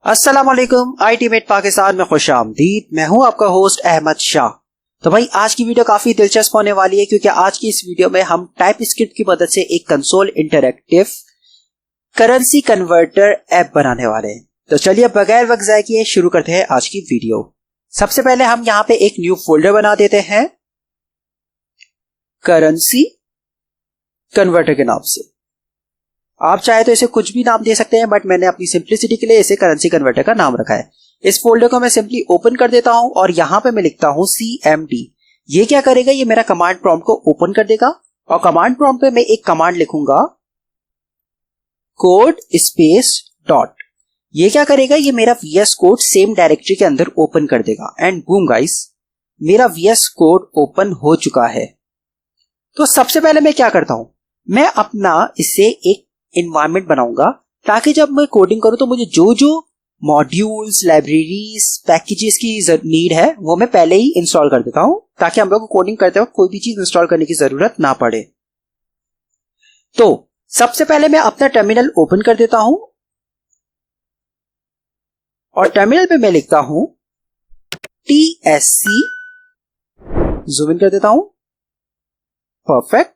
अस्सलाम वालेकुम। ITmate पाकिस्तान में खुश आमदीद। मैं हूं आपका होस्ट अहमद शाह। तो भाई आज की वीडियो काफी दिलचस्प होने वाली है क्योंकि आज की इस वीडियो में हम टाइपस्क्रिप्ट की मदद से एक console interactive currency converter app बनाने वाले हैं। तो चलिए बगैर वक्त ज़ाय किए शुरू करते हैं आज की वीडियो। सबसे पहले हम यहाँ पे एक न्यू फोल्डर बना देते हैं करेंसी कन्वर्टर के नाम से। आप चाहे तो इसे कुछ भी नाम दे सकते हैं, बट मैंने अपनी सिंप्लिसिटी के लिए इसे करेंसी कन्वर्टर का नाम रखा है। इस फोल्डर को मैं सिंपली ओपन कर देता हूं और यहां पे मैं लिखता हूं CMD। ये क्या करेगा, ये मेरा कमांड प्रॉम्प्ट को ओपन कर देगा और कमांड प्रॉम्प्ट पे मैं एक कमांड लिखूंगा कोड स्पेस डॉट। ये क्या करेगा, ये मेरा VS कोड सेम डायरेक्टरी के अंदर ओपन कर देगा। एंड बूम गाइस, मेरा VS कोड ओपन हो चुका है। तो सबसे पहले मैं क्या करता हूं, मैं अपना इससे एक इन्वायरमेंट बनाऊंगा ताकि जब मैं कोडिंग करूं तो मुझे जो जो मॉड्यूल्स, लाइब्रेरीज, पैकेजेस की नीड है वो मैं पहले ही इंस्टॉल कर देता हूं ताकि हम लोग को कोडिंग करते वक्त कोई भी चीज इंस्टॉल करने की जरूरत ना पड़े। तो सबसे पहले मैं अपना टर्मिनल ओपन कर देता हूं और टर्मिनल पे मैं लिखता हूं TSC, जूम इन कर देता हूं, परफेक्ट,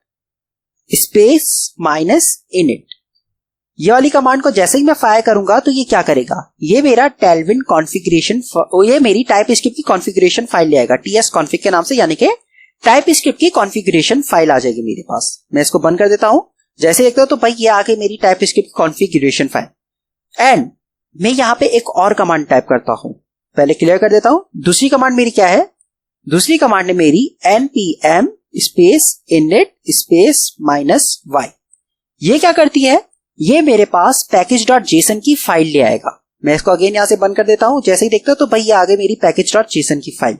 स्पेस माइनस इनिट। ये वाली कमांड को जैसे ही मैं फायर करूंगा तो ये क्या करेगा, ये मेरा टेलविन कॉन्फ़िगरेशन, ये मेरी टाइपस्क्रिप्ट की कॉन्फ़िगरेशन फाइल ले आएगा tsconfig के नाम से, यानी कि टाइपस्क्रिप्ट की कॉन्फ़िगरेशन फाइल आ जाएगी मेरे पास। मैं इसको बंद कर देता हूं। जैसे देखते हो तो भाई ये आ गई मेरी टाइपस्क्रिप्ट कॉन्फ़िगरेशन फाइल। एंड मैं यहां पे एक और कमांड टाइप करता हूं, पहले क्लियर कर देता हूं। दूसरी कमांड मेरी क्या है, दूसरी कमांड है मेरी npm space init space -y। ये क्या करती है, ये मेरे पास package.json की फाइल ले आएगा। मैं इसको अगेन यहां से बंद कर देता हूं। जैसे ही देखते हो तो भाई ये आ गई मेरी package.json की फाइल।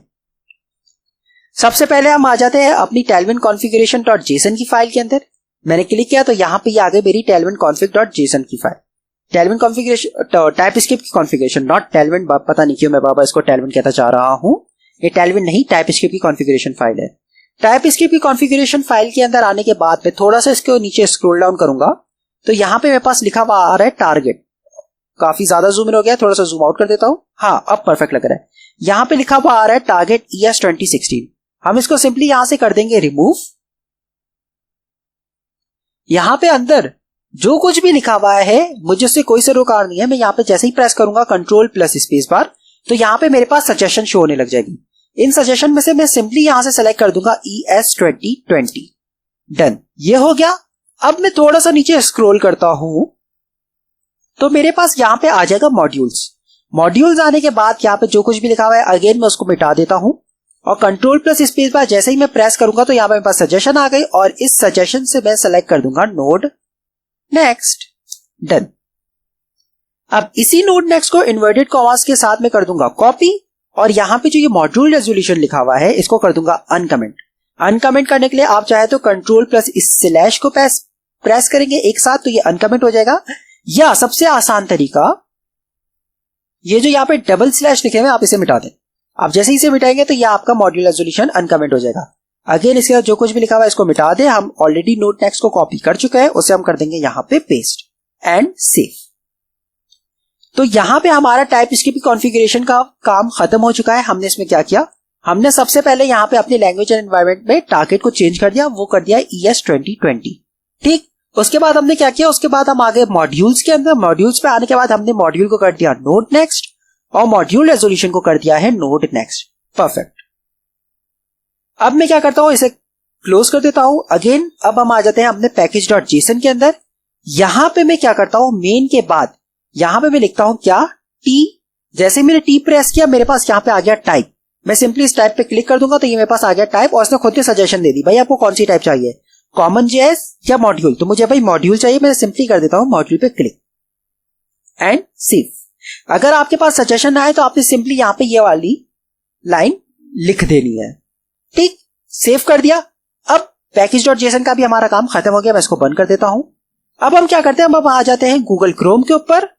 सबसे पहले हम आ जाते हैं अपनी tailwind configuration.json की फाइल के अंदर। मैंने क्लिक किया तो यहां पे ये आ गई मेरी tailwind config.json की फाइल। tailwind configuration टाइपस्क्रिप्ट की कॉन्फ़िगरेशन, नॉट tailwind, पता नहीं क्यों मैं बाबा इसको tailwind कहता जा रहा हूं। ये tailwind नहीं, टाइपस्क्रिप्ट की कॉन्फ़िगरेशन फाइल है। टाइपस्क्रिप्ट की कॉन्फ़िगरेशन फाइल के अंदर आने के बाद में थोड़ा सा इसको नीचे स्क्रॉल डाउन करूंगा तो यहां पे मेरे पास लिखा हुआ आ रहा है टारगेट। काफी ज्यादा जूम इन हो गया, थोड़ा सा जूम आउट कर देता हूं। हाँ, अब परफेक्ट लग रहा है। यहां पे लिखा हुआ आ रहा है टारगेट ES 2016। हम इसको सिंपली यहां से कर देंगे रिमूव। यहां पे अंदर जो कुछ भी लिखा हुआ है मुझे उससे कोई सरोकार नहीं है। मैं यहां पे जैसे ही प्रेस करूंगा कंट्रोल प्लस स्पेस बार तो यहां पे मेरे पास सजेशन शो होने लग जाएगी। इन सजेशन में से मैं सिंपली यहां से सेलेक्ट कर दूंगा ES 2020। डन, ये हो गया। अब मैं थोड़ा सा नीचे स्क्रॉल करता हूं तो मेरे पास यहां पे आ जाएगा मॉड्यूल्स। मॉड्यूल्स आने के बाद यहां पे जो कुछ भी लिखा हुआ है अगेन मैं उसको मिटा देता हूं और कंट्रोल प्लस स्पेस बार जैसे ही मैं प्रेस करूंगा तो यहां पे मेरे पास सजेशन आ गई और इस सजेशन से मैं सेलेक्ट कर दूंगा नोड नेक्स्ट। डन। अब इसी नोड नेक्स्ट को इन्वर्टेड कॉमास के साथ में कर दूंगा कॉपी और यहां पे जो ये मॉड्यूल रेजोल्यूशन लिखा हुआ है इसको कर दूंगा अनकमेंट। अनकमेंट करने के लिए आप चाहे तो कंट्रोल प्लस इस स्लैश को प्रेस करेंगे एक साथ तो ये अनकमेंट हो जाएगा, या सबसे आसान तरीका ये जो यहाँ पे डबल स्लैश लिखे हुए आप इसे मिटा दें। आप जैसे ही इसे मिटाएंगे तो ये आपका मॉड्यूल रेजोल्यूशन अनकमेंट हो जाएगा। अगेन इसके बाद जो कुछ भी लिखा हुआ है इसको मिटा दें। हम ऑलरेडी नोड नेक्स्ट को कॉपी कर चुके हैं, उसे हम कर देंगे यहाँ पे पेस्ट एंड सेव। तो यहां पे हमारा टाइपस्क्रिप्ट की कॉन्फ़िगरेशन का काम खत्म हो चुका है। हमने इसमें क्या किया, हमने सबसे पहले यहां पे अपनी लैंग्वेज एंड एनवायरनमेंट में टारगेट को चेंज कर दिया, वो कर दिया ES 2020। ठीक, उसके बाद हमने क्या किया, उसके बाद हम आगे मॉड्यूल्स के अंदर। मॉड्यूल्स पे आने के बाद हमने मॉड्यूल को कर दिया नोड नेक्स्ट और मॉड्यूल रेजोल्यूशन को कर दिया है नोड नेक्स्ट। परफेक्ट। अब मैं क्या करता हूं, इसे क्लोज कर देता हूं। अगेन अब हम आ जाते हैं अपने package.json के अंदर। यहां पे मैं क्या करता हूं, मेन के बाद यहां पे मैं लिखता हूं क्या, T। जैसे मैंने T प्रेस किया मेरे पास यहां पे आ गया टाइप। मैं सिंपली इस टाइप पे क्लिक कर दूंगा तो ये मेरे पास आ गया टाइप और इसने खुद ने सजेशन दे दी, भाई आपको कौन सी टाइप चाहिए, कॉमन JS या मॉड्यूल। तो मुझे भाई मॉड्यूल चाहिए, मैं सिंपली कर देता हूं मॉड्यूल पे क्लिक एंड सेव। अगर आपके पास सजेशन आए तो आपने सिंपली यहां पे ये वाली लाइन लिख देनी है। ठीक, सेव कर दिया। अब package.json का भी हमारा काम खत्म हो गया, मैं इसको बंद कर देता हूं। अब हम क्या करते हैं, अब आ जाते हैं गूगल क्रोम के ऊपर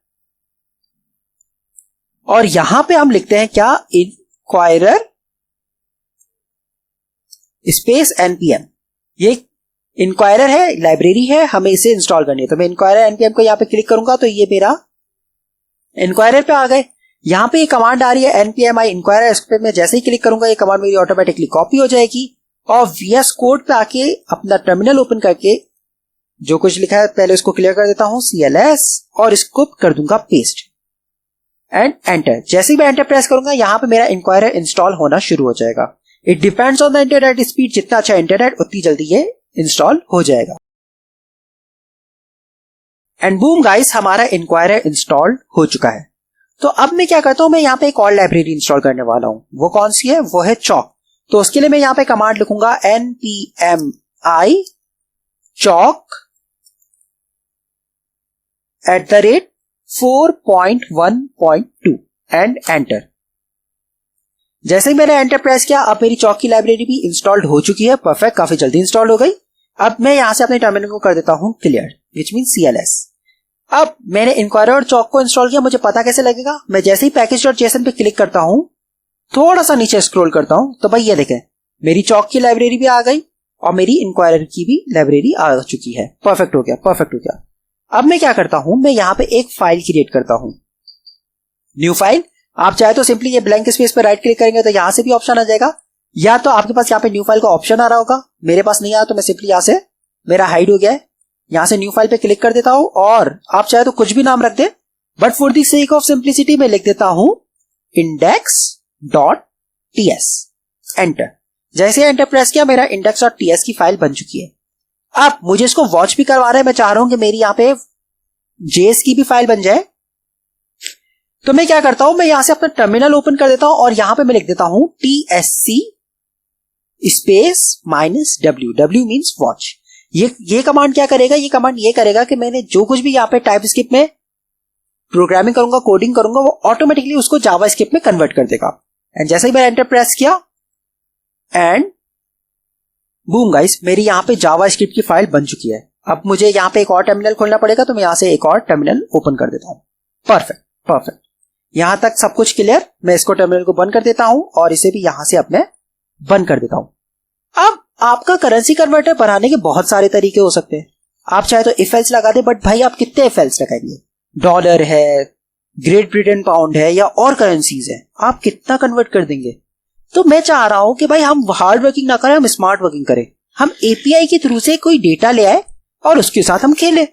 और यहां पे हम लिखते हैं क्या, इंक्वायरर स्पेस npm। ये इंक्वायरर है, लाइब्रेरी है, हमें इसे इंस्टॉल करनी है। तो मैं इंक्वायरर npm को यहां पे क्लिक करूंगा तो ये मेरा इंक्वायरर पे आ गए। यहाँ पे ये कमांड आ रही है npmi इंक्वायरर, इस पे मैं जैसे ही क्लिक करूंगा ये कमांड मेरी ऑटोमेटिकली कॉपी हो जाएगी और VS कोड पे आके अपना टर्मिनल ओपन करके जो कुछ लिखा है पहले उसको क्लियर कर देता हूं CLS और इसको कर दूंगा पेस्ट एंड एंटर। जैसे ही मैं एंटर प्रेस करूंगा यहाँ पे मेरा इंक्वायरर इंस्टॉल होना शुरू हो जाएगा। It depends on the internet speed, जितना अच्छा इंटरनेट उतनी जल्दी ये इंस्टॉल हो जाएगा। एंड बूम गाइस, हमारा इंक्वायरर इंस्टॉल हो चुका है। तो अब मैं क्या करता हूं, मैं यहाँ पे एक और लाइब्रेरी इंस्टॉल करने वाला हूं। वो कौन सी है? वो है चॉक। तो उसके लिए मैं यहाँ पे कमांड लिखूंगा npmi chalk @4.1.2 एंड एंटर। जैसे ही मैंने एंटर प्रेस किया अब मेरी चॉक की लाइब्रेरी भी इंस्टॉल्ड हो चुकी है। परफेक्ट, काफी जल्दी इंस्टॉल हो गई। अब मैं यहां से अपने टर्मिनल को कर देता हूं क्लियर, विच मीन CLS। अब मैंने इंक्वायरर और चॉक को इंस्टॉल किया, मुझे पता कैसे लगेगा? मैं जैसे ही package.json पे क्लिक करता हूं, थोड़ा सा नीचे स्क्रॉल करता हूं, तो भाई ये देखें मेरी चॉक की लाइब्रेरी भी आ गई और मेरी इंक्वायरर की भी लाइब्रेरी आ चुकी है। परफेक्ट हो गया, परफेक्ट हो गया। अब मैं क्या करता हूं, मैं यहां पे एक फाइल क्रिएट करता हूं, न्यू फाइल। आप चाहे तो सिंपली ये ब्लैंक स्पेस पर राइट क्लिक करेंगे तो यहां से भी ऑप्शन आ जाएगा, या तो आपके पास यहाँ पे न्यू फाइल का ऑप्शन आ रहा होगा। मेरे पास नहीं आया तो मैं सिंपली यहां से, मेरा हाइड हो गया है, यहां से न्यू फाइल पे क्लिक कर देता हूं और आप चाहे तो कुछ भी नाम रख दे, but for the sake of simplicity मैं लिख देता हूं index.ts। एंटर। जैसे एंटर प्रेस किया मेरा index.ts की फाइल बन चुकी है। अब मुझे इसको वॉच भी करवा रहा है, मैं चाह रहा हूं कि मेरी यहां पे JS की भी फाइल बन जाए। तो मैं क्या करता हूं, मैं यहां से अपना टर्मिनल ओपन कर देता हूं और यहां पे मैं लिख देता हूं TSC space -w, w means watch. ये कमांड क्या करेगा? ये कमांड ये करेगा कि मैंने जो कुछ भी यहाँ पे टाइपस्क्रिप्ट में प्रोग्रामिंग करूंगा, कोडिंग करूंगा, वो ऑटोमेटिकली उसको जावास्क्रिप्ट में कन्वर्ट कर देगा। एंड जैसे ही मैंने एंटर प्रेस किया एंड बूम गाइस, मेरी यहाँ पे जावास्क्रिप्ट की फाइल बन चुकी है। अब मुझे यहाँ पे एक और टर्मिनल खोलना पड़ेगा, तो मैं यहाँ से एक और टर्मिनल ओपन कर देता हूँ। परफेक्ट, परफेक्ट, यहां तक सब कुछ क्लियर। मैं इसको टर्मिनल को बंद कर देता हूं और इसे भी यहां से अब मैं बंद कर देता हूं। अब आपका करेंसी कन्वर्टर बनाने के बहुत सारे तरीके हो सकते हैं। आप चाहे तो इफ एल्स लगा दे, बट भाई आप कितने इफ एल्स लगाएंगे? डॉलर है, ग्रेट ब्रिटेन पाउंड है या और करेंसीज है, आप कितना कन्वर्ट कर देंगे? तो मैं चाह रहा हूं कि भाई हम हार्ड वर्किंग ना करें, हम स्मार्ट वर्किंग करें। हम API के थ्रू से कोई डेटा ले आए और उसके साथ हम खेलें।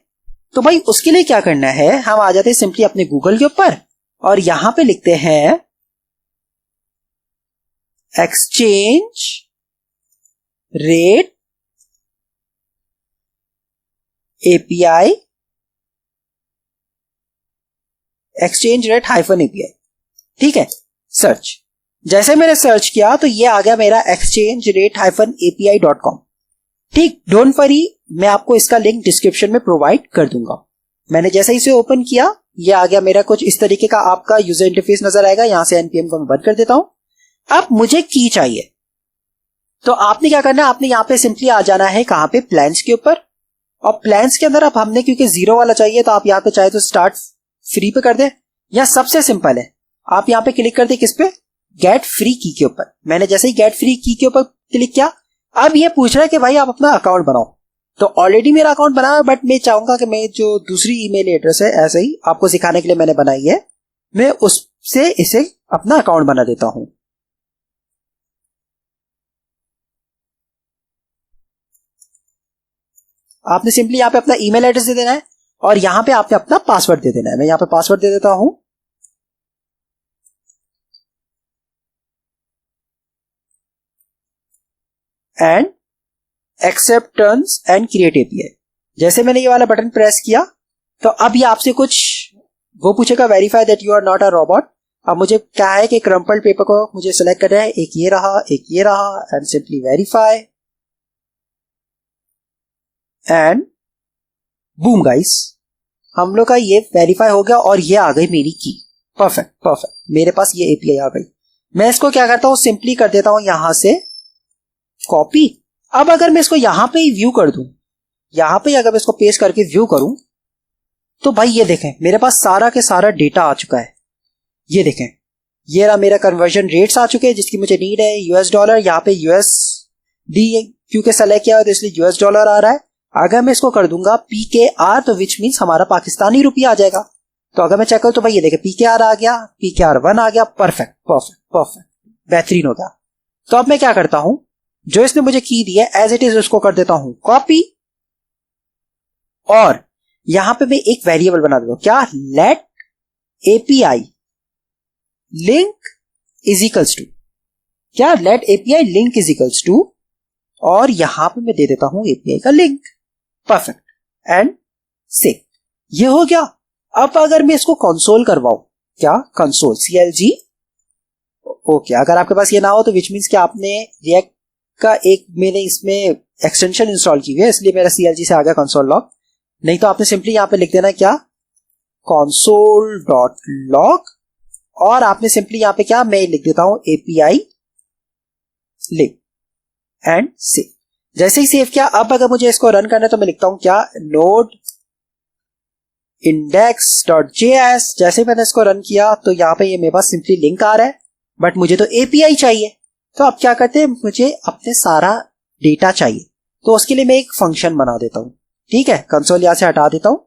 तो भाई उसके लिए क्या करना है, हम आ जाते हैं सिंपली अपने गूगल के ऊपर और यहां पे लिखते हैं exchange rate API, exchange rate -API। ठीक है, सर्च। जैसे मैंने सर्च किया तो ये आ गया मेरा एक्सचेंज रेट -API.com। ठीक, डोंट वरी, मैं आपको इसका लिंक डिस्क्रिप्शन में प्रोवाइड कर दूंगा। मैंने जैसे इसे ओपन किया, ये आ गया मेरा कुछ इस तरीके का आपका यूजर इंटरफेस नजर आएगा। यहां से npm को मैं बंद कर देता हूं। अब मुझे की चाहिए, तो आपने क्या करना है, आपने यहां पे सिंपली आ जाना है कहां पे, प्लान्स के ऊपर। और प्लान्स के अंदर अब हमने क्योंकि 0 वाला चाहिए तो आप यहां पे चाहे तो स्टार्ट फ्री पे कर दे, या सबसे सिंपल है आप यहां पे क्लिक कर दे किस पे, गेट फ्री की के ऊपर। मैंने जैसे ही गेट फ्री की के ऊपर क्लिक किया, अब ये पूछ रहा है कि भाई आप अपना अकाउंट बनाओ। तो ऑलरेडी मेरा अकाउंट बना है, बट मैं चाहूंगा कि मैं जो दूसरी ईमेल एड्रेस है ऐसे ही आपको सिखाने के लिए मैंने बनाई है, मैं उससे इसे अपना अकाउंट बना देता हूं। आपने सिंपली यहां पे अपना ईमेल एड्रेस दे देना है और यहां पे आपने अपना पासवर्ड दे देना है। मैं यहां पे पासवर्ड दे देता हूं and accept terms and create API। जैसे मैंने ये वाला बटन प्रेस किया तो अब ये आपसे कुछ वो पूछेगा, verify that you are not a robot. अब मुझे क्या है कि क्रम्पल्ड पेपर को मुझे सिलेक्ट करना है, एक ये रहा, एक ये रहा, and simply verify and boom guys, हम लोग का ये वेरीफाई हो गया और ये आ गई मेरी की। परफेक्ट, परफेक्ट, मेरे पास ये API आ गई। मैं इसको क्या करता हूं, सिंपली कर देता हूं यहां से कॉपी। अब अगर मैं इसको यहां पे ही व्यू कर दूं, यहां पे अगर मैं इसको पेस्ट करके व्यू करूं, तो भाई ये देखें मेरे पास सारा के सारा डेटा आ चुका है। ये देखें, ये रहा मेरा कन्वर्जन रेट्स आ चुके हैं जिसकी मुझे नीड है। US डॉलर, यहाँ पे USD क्योंकि सेलेक्ट किया है तो इसलिए US डॉलर आ रहा है। अगर मैं इसको कर दूंगा PKR तो विच मीन्स हमारा पाकिस्तानी रुपया आ जाएगा। तो अगर मैं चेक करूं तो भाई ये देखे PKR आ गया, PKR1 आ गया, परफेक्ट परफेक्ट परफेक्ट, बेहतरीन हो गया। तो अब मैं क्या करता हूं, जो इसने मुझे की दी है एज इट इज उसको कर देता हूं कॉपी, और यहां पे मैं एक वेरिएबल बना देता हूं, क्या, let API link is equals to, क्या, let API link is equals to, और यहां पे मैं दे देता हूं API का लिंक, परफेक्ट, एंड सेव। ये हो गया। अब अगर मैं इसको कंसोल करवाऊं, क्या, कंसोल CLG, ओके, अगर आपके पास ये ना हो तो विच मीन्स कि आपने रिएक्ट का एक, मैंने इसमें एक्सटेंशन इंस्टॉल की हुई है इसलिए मेरा CLG से आ गया कंसोल लॉग, नहीं तो आपने सिंपली यहां पे लिख देना क्या, console.log, और आपने सिंपली यहां पे क्या, मैं लिख देता हूं API लिंक एंड सेव। जैसे ही सेव किया, अब अगर मुझे इसको रन करना है तो मैं लिखता हूं क्या, node index.js। जैसे मैंने इसको रन किया तो यहां पे ये मेरे पास सिंपली लिंक आ रहा है, बट मुझे तो API चाहिए। तो अब क्या करते हैं, मुझे अपने सारा डेटा चाहिए, तो उसके लिए मैं एक फंक्शन बना देता हूं। ठीक है, कंसोल यहां से हटा देता हूं।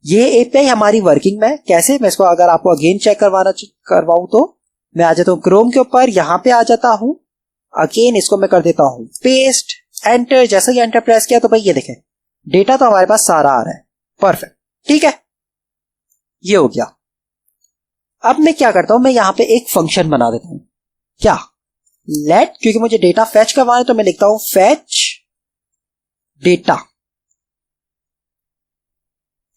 ये API हमारी वर्किंग में कैसे, मैं इसको अगर आपको अगेन चेक करवाऊं तो मैं आ जाता हूं क्रोम के ऊपर, यहां पे आ जाता हूं, अगेन इसको मैं कर देता हूं पेस्ट, एंटर। जैसे ही एंटर प्रेस किया तो भाई ये देखें डेटा तो हमारे पास सारा आ रहा है, परफेक्ट। ठीक है, ये हो गया। अब मैं क्या करता हूं, मैं यहां पे एक फंक्शन बना देता हूं, क्या, लेट, क्योंकि मुझे डेटा फेच करवाना है तो मैं लिखता हूं फेच डेटा।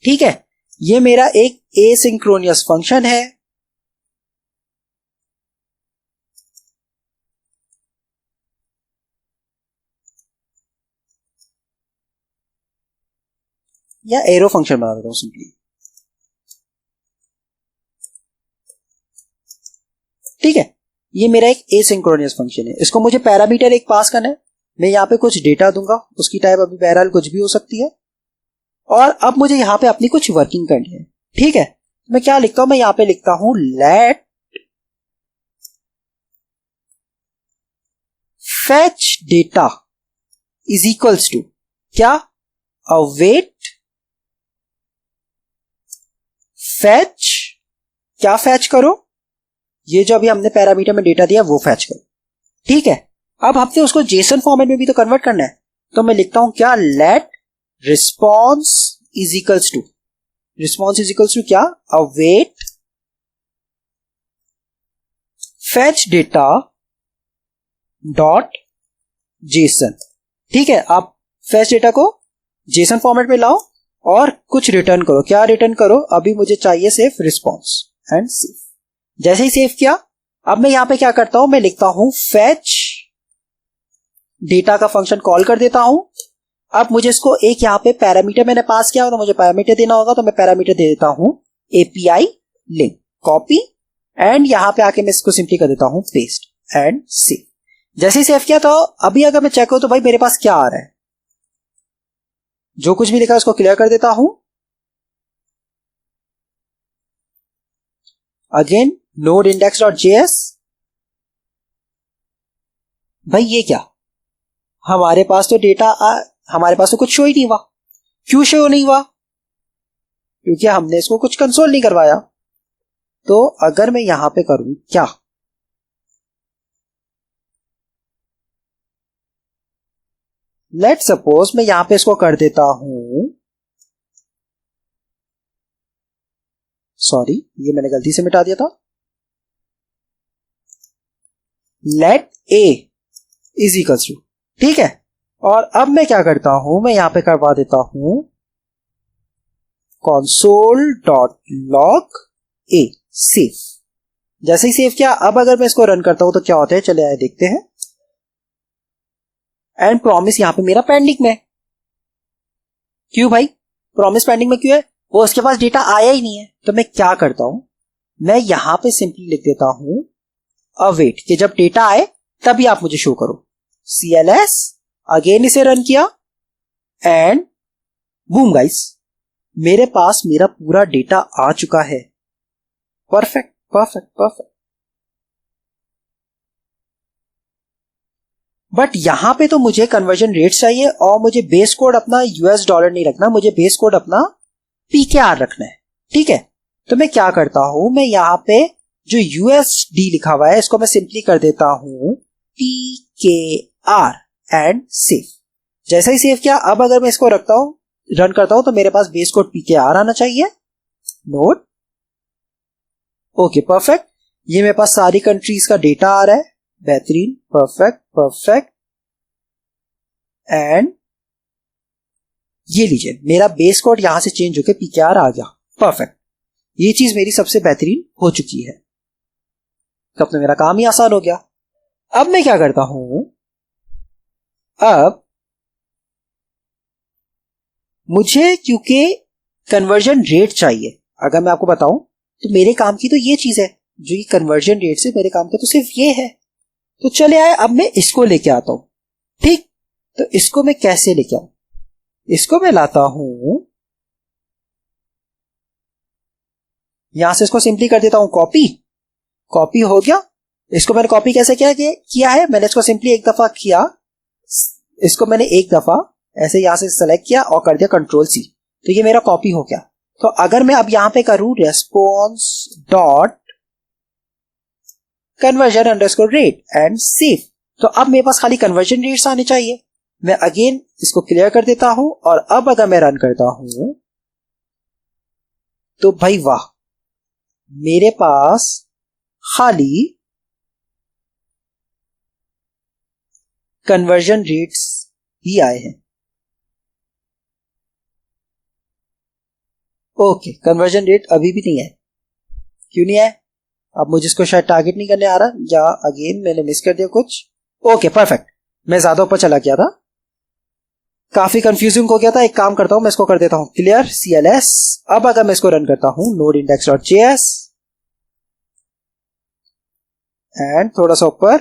ठीक है, ये मेरा एक एसिंक्रोनियस फंक्शन है। या एरो फंक्शन बना देता हूं सिंपली। ठीक है, ये मेरा एक एसिंक्रोनियस फंक्शन है, इसको मुझे पैरामीटर एक पास करना है। मैं यहां पे कुछ डेटा दूंगा, उसकी टाइप अभी बहरहाल कुछ भी हो सकती है, और अब मुझे यहां पे अपनी कुछ वर्किंग करनी है। ठीक है, मैं क्या लिखता हूं, मैं यहां पे लिखता हूं let fetch data is equals to, क्या, अवेट फेच, क्या फेच करो, ये जो अभी हमने पैरामीटर में डेटा दिया वो फेच करो। ठीक है, अब हमने उसको जेसन फॉर्मेट में भी तो कन्वर्ट करना है, तो मैं लिखता हूं क्या, let response is equals to, response is equals to क्या, await fetch data dot JSON. ठीक है, आप फेच डेटा को जेसन फॉर्मेट में लाओ और कुछ रिटर्न करो, क्या रिटर्न करो, अभी मुझे चाहिए सिर्फ रिस्पॉन्स, एंड सेव। जैसे ही सेव किया, अब मैं यहां पे क्या करता हूं, मैं लिखता हूं फेच डेटा का फंक्शन कॉल कर देता हूं। अब मुझे इसको एक यहां पे पैरामीटर मैंने पास किया तो मुझे पैरामीटर देना होगा, तो मैं पैरामीटर दे देता हूं API लिंक, कॉपी, एंड यहां पे आके मैं इसको सिंपली कर देता हूं पेस्ट एंड सेव। जैसे ही सेव किया तो अभी अगर मैं चेक करूं तो भाई मेरे पास क्या आ रहा है, जो कुछ भी लिखा है उसको क्लियर कर देता हूं। अगेन node index.js, भाई ये क्या, हमारे पास तो डेटा हमारे पास तो कुछ शो ही नहीं हुआ। क्यों शो नहीं हुआ, क्योंकि हमने इसको कुछ कंसोल नहीं करवाया। तो अगर मैं यहां पे करूं क्या, लेट सपोज मैं यहां पे इसको कर देता हूं, सॉरी ये मैंने गलती से मिटा दिया था, let A is equals to. ठीक है, और अब मैं क्या करता हूं, मैं यहां पे करवा देता हूं console.log A, सेव। जैसे ही सेव किया, अब अगर मैं इसको रन करता हूं तो क्या होता है, चले आए देखते हैं। एंड प्रॉमिस यहां पे मेरा पेंडिंग में, क्यों भाई, प्रॉमिस पेंडिंग में क्यों है, वो उसके पास डेटा आया ही नहीं है। तो मैं क्या करता हूं, मैं यहां पे सिंपली लिख देता हूं अवेट, कि जब डेटा आए तभी आप मुझे शो करो। CLS, अगेन इसे रन किया, एंड बूम गाइस, मेरे पास मेरा पूरा डेटा आ चुका है। Perfect perfect perfect. बट यहां पे तो मुझे कन्वर्जन रेट चाहिए, और मुझे बेस कोड अपना US डॉलर नहीं रखना, मुझे बेस कोड अपना PKR रखना है। ठीक है, तो मैं क्या करता हूं, मैं यहाँ पे जो USD लिखा हुआ है इसको मैं सिंपली कर देता हूं PKR एंड सेव। जैसा ही सेव किया, अब अगर मैं इसको रखता हूं, रन करता हूं, तो मेरे पास बेस कोड PKR आना चाहिए। Note, okay perfect. ये मेरे पास सारी कंट्रीज का डेटा आ रहा है, बेहतरीन, परफेक्ट परफेक्ट। एंड ये लीजिए मेरा बेस कोड यहां से चेंज होकर PKR आ गया, परफेक्ट। ये चीज मेरी सबसे बेहतरीन हो चुकी है, तब तो मेरा काम ही आसान हो गया। अब मैं क्या करता हूं, अब मुझे क्योंकि कन्वर्जन रेट चाहिए, अगर मैं आपको बताऊं तो मेरे काम की तो ये चीज है, जो कि कन्वर्जन रेट से मेरे काम का तो सिर्फ ये है। तो चले आए, अब मैं इसको लेके आता हूं। ठीक, तो इसको मैं कैसे लेके आऊं, इसको मैं लाता हूं, यहां से इसको सिंपली कर देता हूं कॉपी। कॉपी हो गया। इसको मैंने कॉपी कैसे किया है, मैंने इसको सिंपली एक दफा किया, इसको मैंने एक दफा ऐसे यहां से सेलेक्ट किया और कर दिया Ctrl+C, तो ये मेरा कॉपी हो गया। तो अगर मैं अब यहां पे करूं response dot conversion underscore rate and save, तो अब मेरे पास खाली कन्वर्जन रेट्स आने चाहिए। मैं अगेन इसको क्लियर कर देता हूं, और अब अगर मैं रन करता हूं तो भाई वाह, मेरे पास खाली कन्वर्जन रेट्स ही आए हैं। ओके, कन्वर्जन रेट अभी भी नहीं है, क्यों नहीं है? अब मुझे इसको शायद टारगेट नहीं करने आ रहा, या अगेन मैंने मिस कर दिया कुछ। ओके परफेक्ट, मैं ज्यादा ऊपर चला गया था, काफी कंफ्यूजिंग हो गया था। एक काम करता हूं, मैं इसको कर देता हूं क्लियर CLS। अब अगर मैं इसको रन करता हूं nodeindex.js एंड थोड़ा सा ऊपर,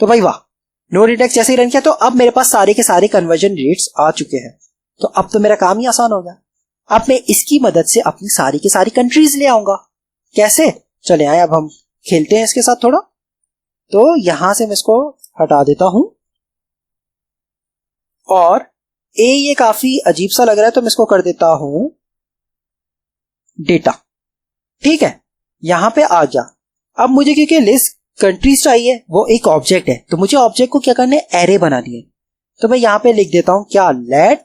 तो भाई वाह, नोड इंडेक्स जैसे ही रन किया तो अब मेरे पास सारे के सारे कन्वर्जन रेट्स आ चुके हैं। तो अब तो मेरा काम ही आसान हो गया। अब मैं इसकी मदद से अपनी सारी की सारी कंट्रीज ले आऊंगा। कैसे, चले आए, अब हम खेलते हैं इसके साथ थोड़ा। तो यहां से मैं इसको हटा देता हूं, और ये काफी अजीब सा लग रहा है, तो मैं इसको कर देता हूं डेटा। ठीक है, यहां पे आ गया। अब मुझे क्योंकि लिस्ट कंट्रीज चाहिए, वो एक ऑब्जेक्ट है, तो मुझे ऑब्जेक्ट को क्या करना है, एरे बनानी है। तो मैं यहां पे लिख देता हूं क्या, let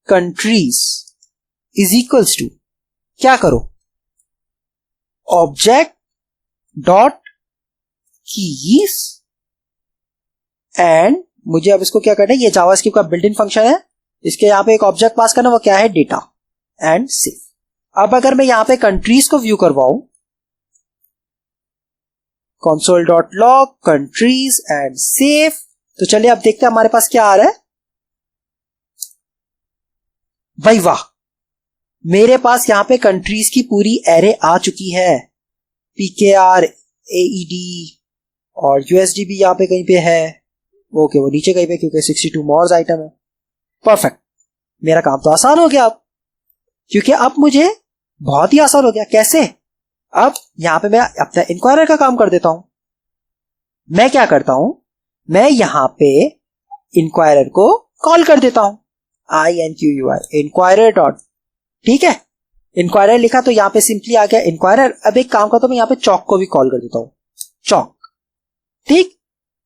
countries is equals to, क्या करो, ऑब्जेक्ट डॉट कीज, एंड मुझे अब इसको क्या करना है, ये जावास्क्रिप्ट का बिल्ट इन फंक्शन है, इसके यहां पे एक ऑब्जेक्ट पास करना, वो क्या है, डेटा, एंड सेव। अब अगर मैं यहां पे कंट्रीज को व्यू करवाऊं, console.log कंट्रीज एंड सेव, तो चलिए अब देखते हैं हमारे पास क्या आ रहा है। भाई वाह, मेरे पास यहां पे कंट्रीज की पूरी एरे आ चुकी है। PKR, AED और USD भी यहां पे कहीं पे है। ओके, वो नीचे कहीं पे, क्योंकि 62 मोर्स आइटम है। परफेक्ट, मेरा काम तो आसान हो गया अब, क्योंकि अब मुझे बहुत ही आसान हो गया। कैसे, अब यहां पे मैं अपना इंक्वायरर का काम कर देता हूं। मैं क्या करता हूं, मैं यहां पे इंक्वायरर को कॉल कर देता हूं, INQUI इंक्वायरर डॉट, ठीक है, इंक्वायरर लिखा तो यहां पे सिंपली आ गया इंक्वायरर। अब एक काम करता हूं, मैं यहां पे चौक को भी कॉल कर देता हूं, चौक। ठीक,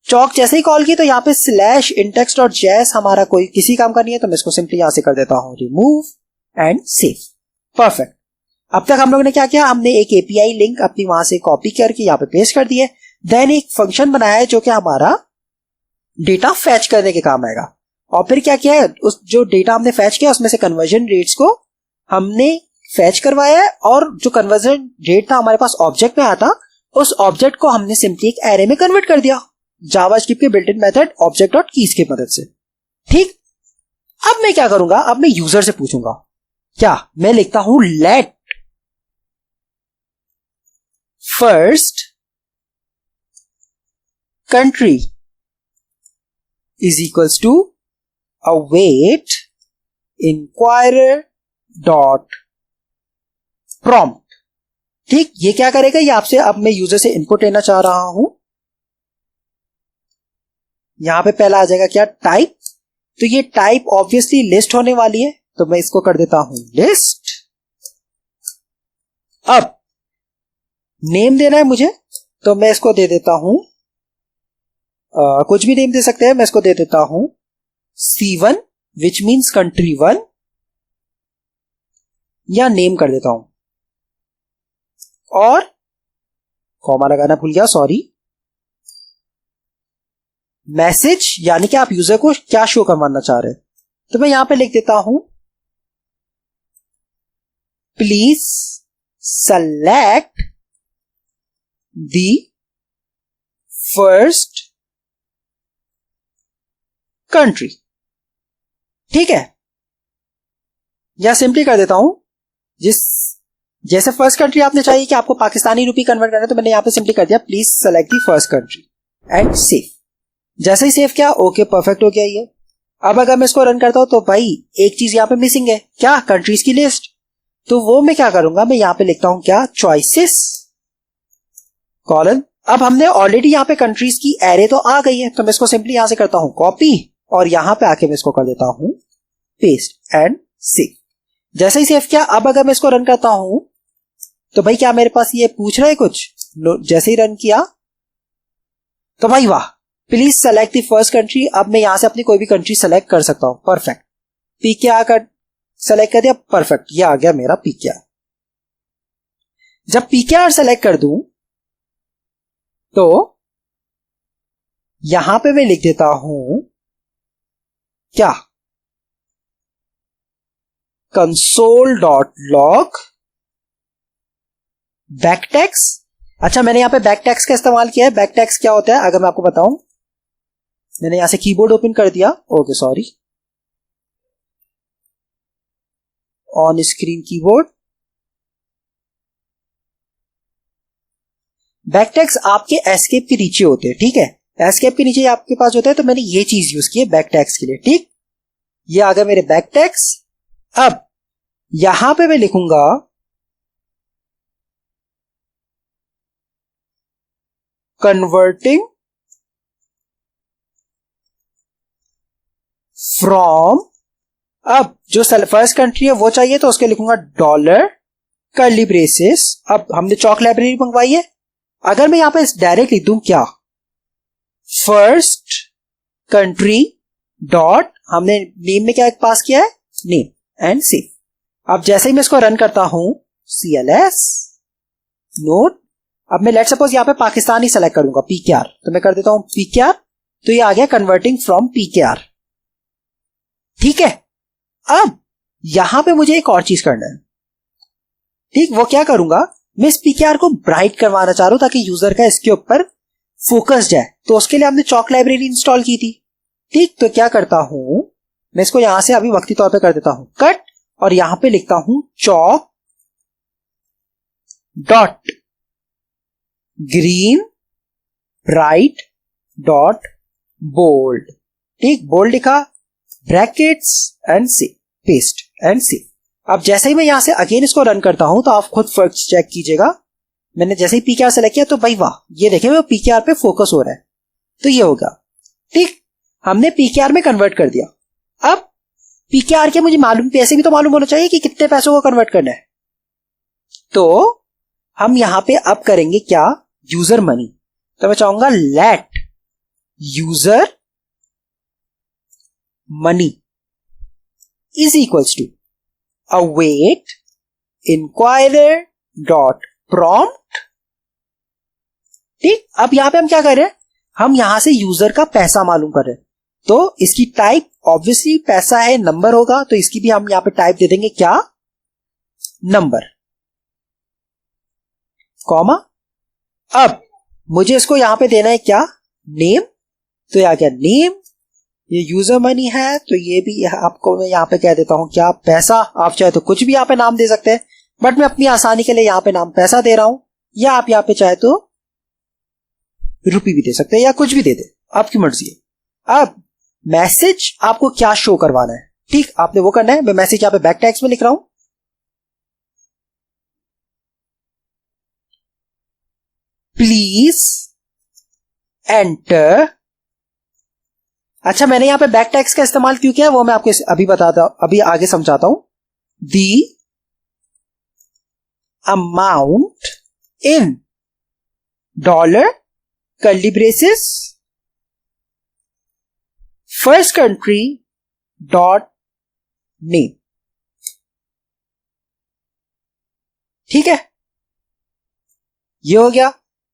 चौक जैसे ही कॉल की तो यहाँ पे /index.js हमारा कोई किसी काम का नहीं है, तो मैं इसको सिंपली यहां से कर देता हूं रिमूव एंड सेव। परफेक्ट, अब तक हम लोगों ने क्या किया, हमने एक API लिंक अपनी वहां से कॉपी करके यहाँ पे पेस्ट कर दिए, देन एक फंक्शन बनाया है जो कि हमारा डेटा फैच करने के काम आएगा। और फिर क्या किया है, उस जो डेटा हमने फैच किया उसमें से कन्वर्जन रेट्स को हमने फैच करवाया है, और जो कन्वर्जन रेट था हमारे पास ऑब्जेक्ट में आया था, उस ऑब्जेक्ट को हमने सिंपली एक एरे में कन्वर्ट कर दिया जावास्क्रिप्ट के built in method object dot keys की मदद से। ठीक, अब मैं क्या करूंगा, अब मैं यूजर से पूछूंगा, क्या, मैं लिखता हूं let first country is equals to await inquirer dot prompt। ठीक, ये क्या करेगा, ये आपसे, अब मैं यूजर से इनपुट लेना चाह रहा हूं। यहां पे पहला आ जाएगा क्या, टाइप तो ये टाइप ऑब्वियसली लिस्ट होने वाली है, तो मैं इसको कर देता हूं लिस्ट। अब नेम देना है मुझे, तो मैं इसको दे देता हूं कुछ भी नेम दे सकते हैं, मैं इसको दे देता हूं C1 विच मीन्स कंट्री 1, या नेम कर देता हूं, और कॉमा लगाना भूल गया, सॉरी। मैसेज यानी कि आप यूजर को क्या शो करवाना चाह रहे हैं, तो मैं यहां पे लिख देता हूं please select the first country. ठीक है, या सिंपली कर देता हूं जैसे फर्स्ट कंट्री आपने चाहिए कि आपको पाकिस्तानी रुपी कन्वर्ट करना है, तो मैंने यहां पे सिंपली कर दिया please select the first country and save. जैसे ही सेव किया, ओके परफेक्ट हो गया ये। अब अगर मैं इसको रन करता हूं तो भाई एक चीज यहां पे मिसिंग है, क्या? कंट्रीज की लिस्ट। तो वो मैं क्या करूंगा, मैं यहां पे लिखता हूं क्या, चॉइसेस कॉलन। अब हमने ऑलरेडी यहां पे कंट्रीज की एरे तो आ गई है, तो मैं इसको सिंपली यहां से करता हूं कॉपी, और यहां पे आके मैं इसको कर देता हूं पेस्ट एंड सेव। जैसे ही सेव किया, अब अगर मैं इसको रन करता हूं तो भाई क्या मेरे पास ये पूछ रहा है कुछ? जैसे ही रन किया तो भाई वाह, please select the first country. अब मैं यहां से अपनी कोई भी कंट्री सेलेक्ट कर सकता हूं, परफेक्ट। पीकेआर का सेलेक्ट कर दिया, परफेक्ट, ये आ गया मेरा पीकेआर। जब पीकेआर सेलेक्ट कर दूं तो यहां पे मैं लिख देता हूं क्या, console.log बैकटैक्स। अच्छा, मैंने यहां पे बैकटैक्स का इस्तेमाल किया है। बैकटैक्स क्या होता है अगर मैं आपको बताऊं, मैंने यहां से कीबोर्ड ओपन कर दिया, okay sorry, on screen keyboard. Backticks आपके एस्केप के नीचे होते हैं, ठीक है, एस्केप के नीचे आपके पास होता है, तो मैंने ये चीज यूज की है बैकटैक्स के लिए। ठीक, ये आ गया मेरे बैकटैक्स। अब यहां पे मैं लिखूंगा कन्वर्टिंग फ्रॉम, अब जो फर्स्ट कंट्री है वो चाहिए, तो उसके लिखूंगा डॉलर कर्ली ब्रेसेस। अब हमने चौक लाइब्रेरी मंगवाई है, अगर मैं यहां पे डायरेक्ट लिख दूं क्या, फर्स्ट कंट्री डॉट, हमने नेम में क्या पास किया है, नेम एंड सेव। अब जैसे ही मैं इसको रन करता हूं, CLS नोट, अब मैं लेट सपोज यहां पे पाकिस्तान ही सेलेक्ट करूंगा, PKR, तो मैं कर देता हूं PKR, तो ये आ गया कन्वर्टिंग फ्रॉम PKR। ठीक है, अब यहां पे मुझे एक और चीज करना है। ठीक, वो क्या करूंगा, मैं इस PKR को ब्राइट करवाना चाह रहा हूं ताकि यूजर का इसके ऊपर फोकस जाए, तो उसके लिए हमने चौक लाइब्रेरी इंस्टॉल की थी। ठीक, तो क्या करता हूं, मैं इसको यहां से अभी वक्ती तौर पे कर देता हूं कट, और यहां पे लिखता हूं chalk dot green bright dot bold. ठीक, बोल्ड लिखा, ब्रैकेट्स एंड से पेस्ट एंड से। अब जैसे ही मैं यहां से अगेन इसको रन करता हूं तो आप खुद फर्क चेक कीजिएगा, मैंने जैसे ही PKR सेलेक्ट किया तो भाई वाह, ये देखें वो PKR पे फोकस हो रहा है, तो ये होगा। ठीक, हमने PKR में कन्वर्ट कर दिया। अब PKR के मुझे मालूम, पैसे भी तो मालूम होना चाहिए कि कितने पैसों को कन्वर्ट करना है, तो हम यहां पे अब करेंगे क्या, यूजर मनी। तो मैं चाहूंगा let user money is equals to await inquirer dot prompt। ठीक, अब यहां पे हम क्या कर रहे हैं, हम यहां से यूजर का पैसा मालूम कर रहे हैं, तो इसकी टाइप ऑब्वियसली पैसा है, नंबर होगा, तो इसकी भी हम यहां पे टाइप दे देंगे क्या, नंबर, कॉमा। अब मुझे इसको यहां पे देना है क्या, नेम, तो यहां क्या नेम, ये यूजर मनी है, तो ये भी आपको मैं यहां पे कह देता हूं क्या, पैसा। आप चाहे तो कुछ भी यहां पे नाम दे सकते हैं, बट मैं अपनी आसानी के लिए यहां पे नाम पैसा दे रहा हूं, या आप यहां पे चाहे तो रुपी भी दे सकते हैं, या कुछ भी दे दे, आपकी मर्जी है। अब मैसेज आपको क्या शो करवाना है, ठीक, आपने वो करना है। मैं मैसेज यहां पे बैक टैक्स में लिख रहा हूं, प्लीज एंटर अच्छा, मैंने यहाँ पे बैक टैक्स का इस्तेमाल क्यों किया वो मैं आपको अभी आगे समझाता हूं. The amount in dollar curly braces first country dot name. ठीक है, ये हो गया.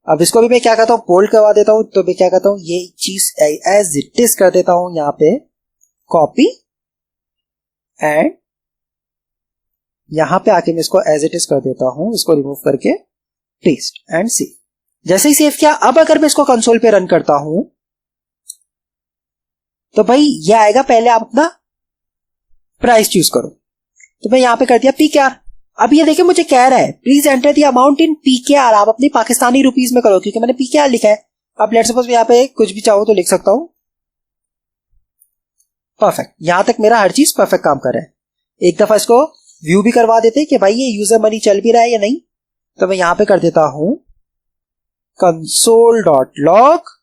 अब इसको भी मैं क्या कहता हूं, बोल्ड करवा देता हूं. तो मैं क्या कहता हूं, ये चीज एज इट इज कर देता हूं यहां पे कॉपी, एंड यहां पे आके मैं इसको एज इट इज कर देता हूं, इसको रिमूव करके पेस्ट एंड सेव. जैसे ही सेव किया, अब अगर मैं इसको कंसोल पे रन करता हूं तो भाई ये आएगा, पहले आप अपना प्राइस चूज करो. तो मैं यहां पे कर दिया पीकेआर. अब ये देखिए मुझे कह रहा है please enter the amount in PKR. आप अपनी पाकिस्तानी रुपीस में करो क्योंकि मैंने पीकेआर लिखा है. अब लेट्स सपोज यहाँ पे कुछ भी चाहो तो लिख सकता हूं. परफेक्ट, यहां तक मेरा हर चीज परफेक्ट काम कर रहा है. एक दफा इसको व्यू भी करवा देते कि भाई ये यूजर मनी चल भी रहा है या नहीं. तो मैं यहां पे कर देता हूं console.log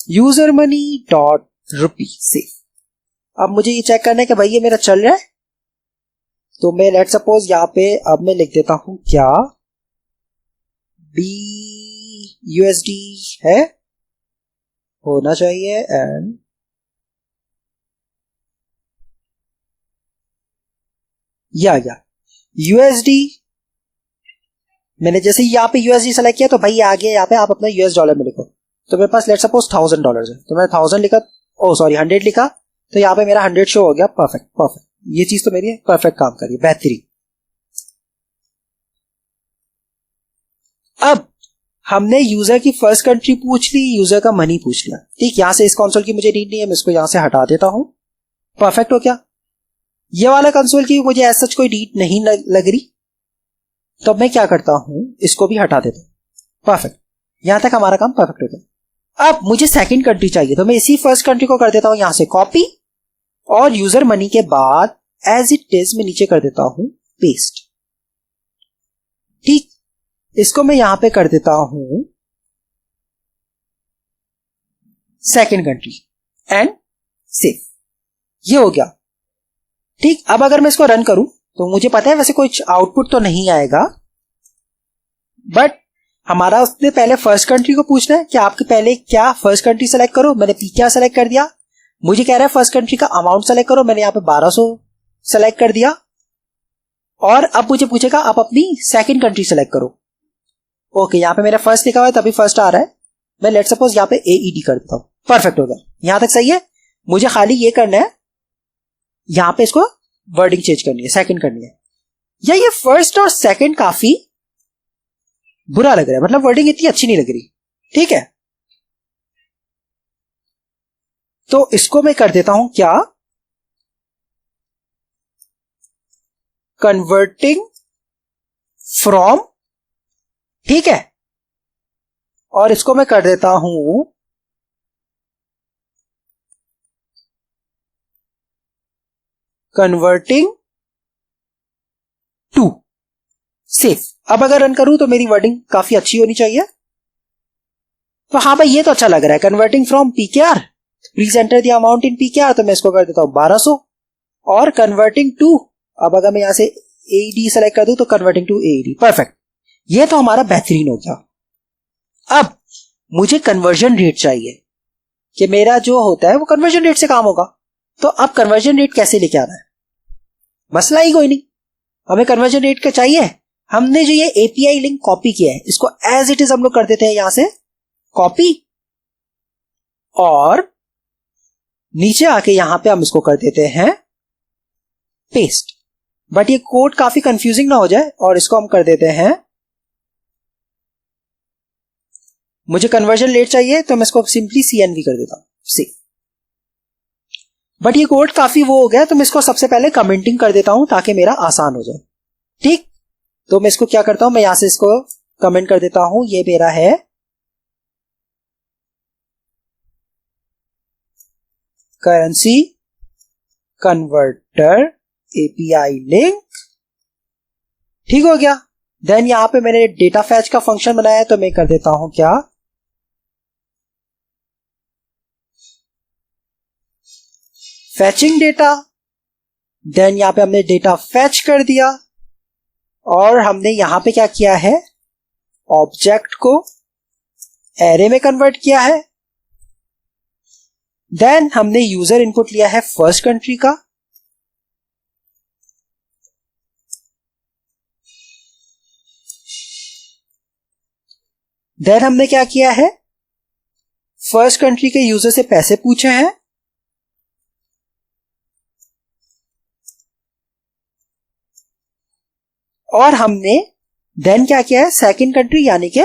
यूजर मनी डॉट रुपी सेव. अब मुझे ये चेक करना है कि भाई ये मेरा चल रहा है. तो मैं लेट सपोज यहां पे अब मैं लिख देता हूं क्या BUSD है, होना चाहिए, एंड ये आ गया USD. मैंने जैसे यहां पे USD सेलेक्ट किया तो भाई आगे यहां पे आप अपना US डॉलर में लिखो. तो मेरे पास लेट सपोज $1000 है, तो मैं 1000 लिखा, 100 लिखा, तो यहां पे मेरा 100 शो हो गया. परफेक्ट परफेक्ट, ये चीज तो मेरी परफेक्ट काम करी, बेहतरीन. अब हमने यूजर की फर्स्ट कंट्री पूछ ली, यूजर का मनी पूछ लिया. ठीक, यहां से इस कंसोल की मुझे नीड नहीं है, मैं इसको यहां से हटा देता हूं. परफेक्ट हो गया. ये वाला कंसोल की मुझे ऐसा कोई नीड नहीं लग रही, तो मैं क्या करता हूं, इसको भी हटा देता हूं. परफेक्ट, यहां तक हमारा काम परफेक्ट हो गया. अब मुझे सेकंड कंट्री चाहिए, तो मैं इसी फर्स्ट कंट्री को कर देता हूं यहां से कॉपी, और यूजर मनी के बाद एज इट इज में नीचे कर देता हूं पेस्ट. ठीक, इसको मैं यहां पे कर देता हूं सेकंड कंट्री एंड सेव. ये हो गया. ठीक, अब अगर मैं इसको रन करूं तो मुझे पता है वैसे कुछ आउटपुट तो नहीं आएगा, बट हमारा उसने पहले फर्स्ट कंट्री को पूछना है कि आपके पहले क्या फर्स्ट कंट्री सेलेक्ट करो. मैंने पीकेआर सेलेक्ट कर दिया. मुझे कह रहा है फर्स्ट कंट्री का अमाउंट सेलेक्ट करो, मैंने यहां पे 1200 सेलेक्ट कर दिया. और अब मुझे पूछेगा आप अपनी सेकंड कंट्री सेलेक्ट करो. ओके, यहां पे मेरा फर्स्ट लिखा हुआ है तभी फर्स्ट आ रहा है. मैं लेट सपोज यहां पे AED कर देता हूं. परफेक्ट हो गया, यहां तक सही है. मुझे खाली ये करना है, यहां पे इसको वर्डिंग चेंज करनी है, सेकंड करनी है. या ये फर्स्ट और सेकंड काफी बुरा लग रहा है, मतलब वर्डिंग इतनी अच्छी नहीं लग रही. ठीक है, तो इसको मैं कर देता हूं क्या, कन्वर्टिंग फ्रॉम. ठीक है, और इसको मैं कर देता हूं कन्वर्टिंग टू सेव. अब अगर रन करूं तो मेरी वर्डिंग काफी अच्छी होनी चाहिए. तो हाँ भाई, ये तो अच्छा लग रहा है. Converting from PKR, please enter the amount in PKR, तो मैं इसको कर देता हूं 1200. और कन्वर्टिंग टू, अब अगर मैं यहां से AED सेलेक्ट कर दूं तो कन्वर्टिंग टू AED. परफेक्ट, ये तो हमारा बेहतरीन हो गया. अब मुझे कन्वर्जन रेट चाहिए कि मेरा जो होता है वो कन्वर्जन रेट से काम होगा. तो अब कन्वर्जन रेट कैसे लेके आना है, मसला ही कोई नहीं. हमें कन्वर्जन रेट का चाहिए. हमने जो ये API लिंक कॉपी किया है इसको एज इट इज हम लोग कर देते हैं यहां से कॉपी, और नीचे आके यहां पे हम इसको कर देते हैं पेस्ट. बट ये कोड काफी कंफ्यूजिंग ना हो जाए, और इसको हम कर देते हैं, मुझे कन्वर्जन रेट चाहिए तो मैं इसको सिंपली CNV कर देता हूं सी. बट ये कोड काफी वो हो गया, तो मैं इसको सबसे पहले कमेंटिंग कर देता हूं ताकि मेरा आसान हो जाए. ठीक, तो मैं इसको क्या करता हूं, मैं यहां से इसको कमेंट कर देता हूं. ये मेरा है करेंसी कन्वर्टर API लिंक. ठीक हो गया. देन यहां पे मैंने डेटा फैच का फंक्शन बनाया है, तो मैं कर देता हूं क्या, फैचिंग डेटा, देन यहां पे हमने डेटा फैच कर दिया और हमने यहां पे क्या किया है, ऑब्जेक्ट को एरे में कन्वर्ट किया है। देन हमने यूजर इनपुट लिया है फर्स्ट कंट्री का, देन हमने क्या किया है, फर्स्ट कंट्री के यूजर से पैसे पूछे हैं, और हमने देन क्या किया है, सेकंड कंट्री यानी कि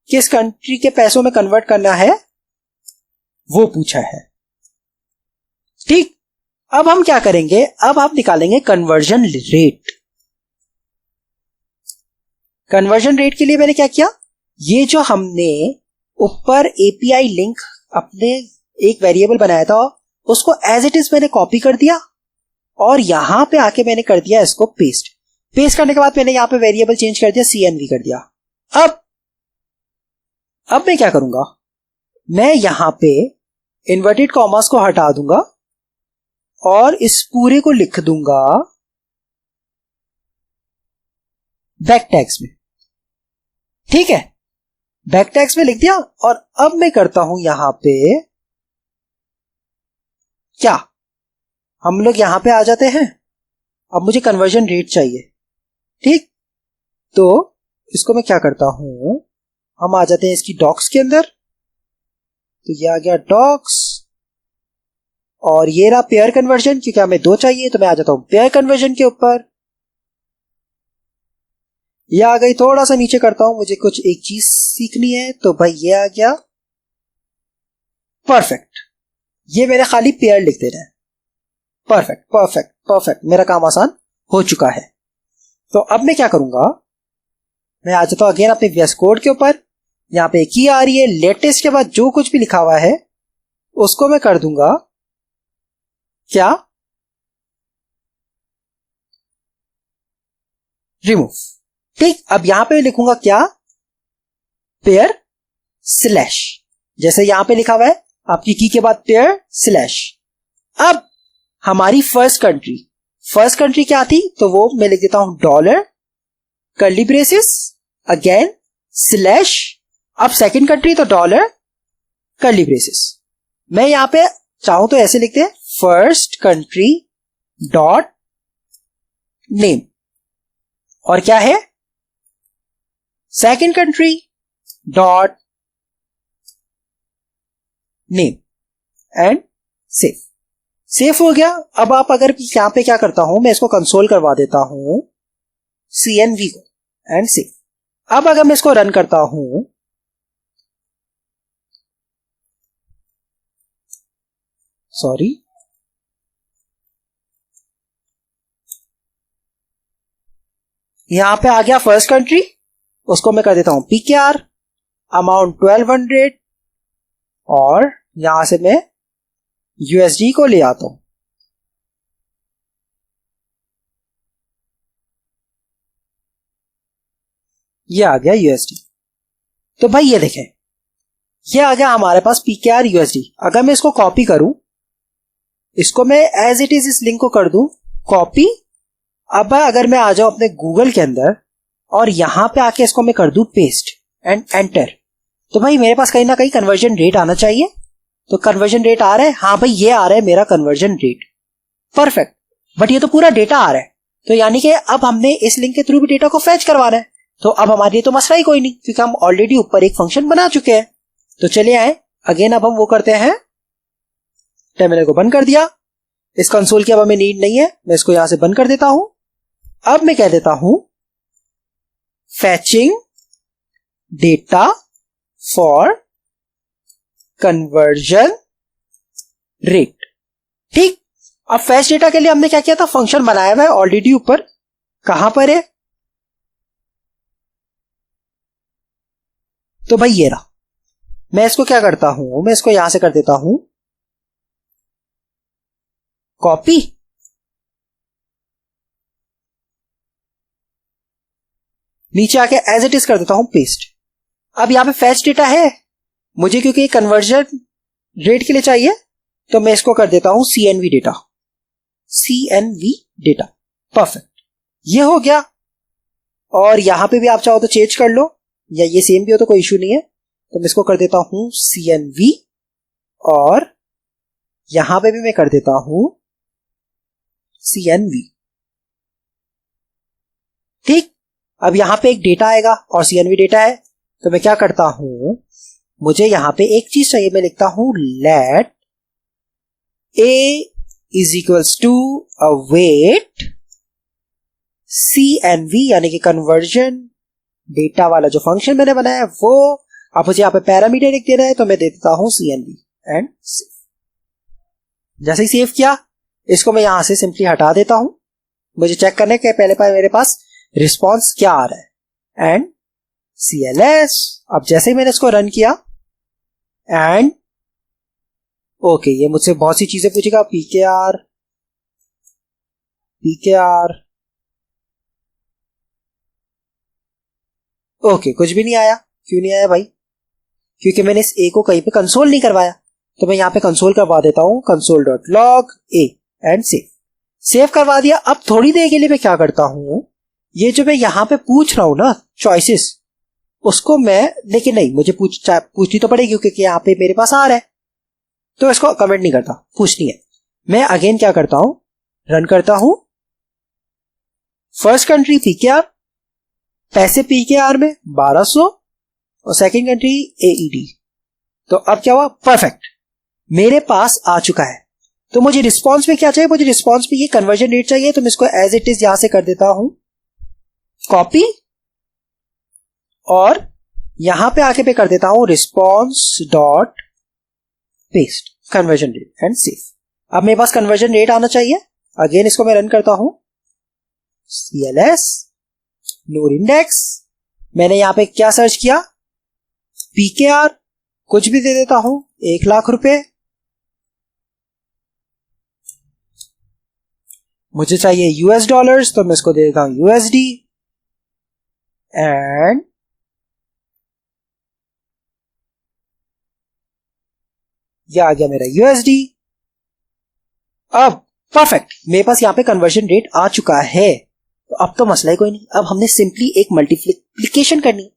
किस कंट्री के पैसों में कन्वर्ट करना है वो पूछा है। ठीक, अब हम क्या करेंगे, अब हम निकालेंगे कन्वर्जन रेट। कन्वर्जन रेट के लिए मैंने क्या किया, ये जो हमने ऊपर एपीआई लिंक अपने एक वेरिएबल बनाया था उसको एज इट इज मैंने कॉपी कर दिया और यहां पे आके मैंने कर दिया इसको पेस्ट। पेस्ट करने के बाद मैंने यहां पे वेरिएबल चेंज कर दिया, CNV कर दिया। अब मैं क्या करूंगा, मैं यहां पे इन्वर्टेड कॉमास को हटा दूंगा और इस पूरे को लिख दूंगा बैक टैग्स में। ठीक है, बैक टैग्स में लिख दिया और अब मैं करता हूं यहां पे क्या, हम लोग यहां पे आ जाते हैं। अब मुझे कन्वर्जन रेट चाहिए। ठीक, तो इसको मैं क्या करता हूं, हम आ जाते हैं इसकी डॉक्स के अंदर। तो ये आ गया डॉक्स और ये रहा पेयर कन्वर्जन, क्योंकि हमें 2 चाहिए तो मैं आ जाता हूं पेयर कन्वर्जन के ऊपर। ये आ गई, थोड़ा सा नीचे करता हूं, मुझे कुछ एक चीज सीखनी है। तो भाई ये आ गया, परफेक्ट। ये मेरे खाली पेयर लिख देना है। परफेक्ट परफेक्ट परफेक्ट, मेरा काम आसान हो चुका है। तो अब मैं क्या करूंगा, मैं आ जाता हूं अगेन अपने VS कोड के ऊपर। यहां पे की आ रही है, लेटेस्ट के बाद जो कुछ भी लिखा हुआ है उसको मैं कर दूंगा क्या, रिमूव। ठीक, अब यहां पे लिखूंगा क्या, पेयर स्लैश, जैसे यहां पे लिखा हुआ है आपकी की के बाद पेयर स्लैश। अब हमारी फर्स्ट कंट्री क्या थी, तो वो मैं लिख देता हूं dollar curly braces again slash. अब सेकंड कंट्री तो डॉलर कर्ली ब्रेसेस। मैं यहां पे चाहूं तो ऐसे लिखते हैं, फर्स्ट कंट्री डॉट नेम, और क्या है, second country dot name and save हो गया। अब आप अगर यहां पे क्या करता हूं, मैं इसको कंसोल करवा देता हूं CNV को एंड सेव। अब अगर मैं इसको रन करता हूं, सॉरी, यहां पे आ गया फर्स्ट कंट्री, उसको मैं कर देता हूं PKR अमाउंट 1200 और यहां से मैं USD को ले आता हूं। ये आ गया USD। तो भाई ये देखें, ये आ गया हमारे पास PKR USD। अगर मैं इसको कॉपी करूं, इसको मैं एज इट इज इस लिंक को कर दूं कॉपी। अब अगर मैं आ जाऊं अपने गूगल के अंदर और यहां पे आके इसको मैं कर दूं पेस्ट एंड एंटर, तो भाई मेरे पास कहीं ना कहीं कन्वर्जन रेट आना चाहिए। तो कन्वर्जन रेट आ रहा है, हाँ भाई ये आ रहा है मेरा कन्वर्जन रेट, परफेक्ट। बट ये तो पूरा डेटा आ रहा है, तो यानी कि अब हमने इस लिंक के थ्रू भी डेटा को फैच करवाना है। तो अब हमारे लिए तो मसला ही कोई नहीं, क्योंकि हम ऑलरेडी ऊपर एक फंक्शन बना चुके हैं। तो चलिए आए अगेन, अब हम वो करते हैं, टर्मिनल को बंद कर दिया। इस कंसोल की अब हमें नीड नहीं है, मैं इसको यहां से बंद कर देता हूं। अब मैं कह देता हूं फैचिंग डेटा फॉर कन्वर्जन रेट। ठीक, अब फैच डेटा के लिए हमने क्या किया था, फंक्शन बनाया हुआ है ऑलरेडी ऊपर। कहां पर है, तो भाई ये रहा। मैं इसको क्या करता हूं, मैं इसको यहां से कर देता हूं कॉपी, नीचे आके एज इट इज कर देता हूं पेस्ट। अब यहां पे फैच डेटा है मुझे, क्योंकि कन्वर्जन रेट के लिए चाहिए, तो मैं इसको कर देता हूं CNV data, CNV data. Perfect, ये हो गया। और यहां पे भी आप चाहो तो चेंज कर लो, या ये सेम भी हो तो कोई इश्यू नहीं है। तो मैं इसको कर देता हूं CNV, और यहां पे भी मैं कर देता हूं CNV। ठीक, अब यहां पे एक डेटा आएगा और CNV डेटा है, तो मैं क्या करता हूं, मुझे यहां पे एक चीज चाहिए, मैं लिखता हूं let a is equals to await CNV, यानी कि कन्वर्जन डेटा वाला जो फंक्शन मैंने बनाया है वो। अब मुझे यहाँ पे पैरामीटर एक देना है, तो मैं दे देता हूं CNV एंड सेव। जैसे ही सेव किया, इसको मैं यहां से सिंपली हटा देता हूं। मुझे चेक करने के पहले मेरे पास रिस्पॉन्स क्या आ रहा है, एंड CLS। अब जैसे ही मैंने इसको रन किया, एंड ओके, ये मुझसे बहुत सी चीजें पूछेगा, PKR, ओके, कुछ भी नहीं आया। क्यों नहीं आया भाई? क्योंकि मैंने इस A को कहीं पे कंसोल नहीं करवाया। तो मैं यहां पे कंसोल करवा देता हूं, console.log A एंड सेव करवा दिया। अब थोड़ी देर के लिए मैं क्या करता हूं, ये जो मैं यहां पे पूछ रहा हूं ना चॉइसेस, उसको मैं, लेकिन नहीं, मुझे पूछनी तो पड़ेगी क्योंकि यहां पे मेरे पास आ रहा है, तो इसको कमेंट नहीं करता, पूछनी है। मैं अगेन क्या करता हूं, रन करता हूं। फर्स्ट कंट्री PKR, पैसे PKR में 1200, और सेकंड कंट्री AED। तो अब क्या हुआ, परफेक्ट, मेरे पास आ चुका है। तो मुझे रिस्पॉन्स में क्या चाहिए, मुझे रिस्पॉन्स में ये कन्वर्जन रेट चाहिए, तो मैं इसको एज इट इज यहां से कर देता हूं कॉपी, और यहां पे आके पे कर देता हूं response dot paste conversion rate and save. अब मेरे पास कन्वर्जन रेट आना चाहिए। अगेन इसको मैं रन करता हूं, CLS नोड इंडेक्स, मैंने यहां पे क्या सर्च किया, PKR, कुछ भी दे देता हूं, 1,00,000 रुपए। मुझे चाहिए US डॉलर्स, तो मैं इसको दे देता हूं USD, एंड ये आ गया मेरा USD। अब परफेक्ट, मेरे पास यहां पे कन्वर्जन रेट आ चुका है। तो अब तो मसला ही कोई नहीं। अब हमने सिंपली एक मल्टीप्लिकेशन करनी है।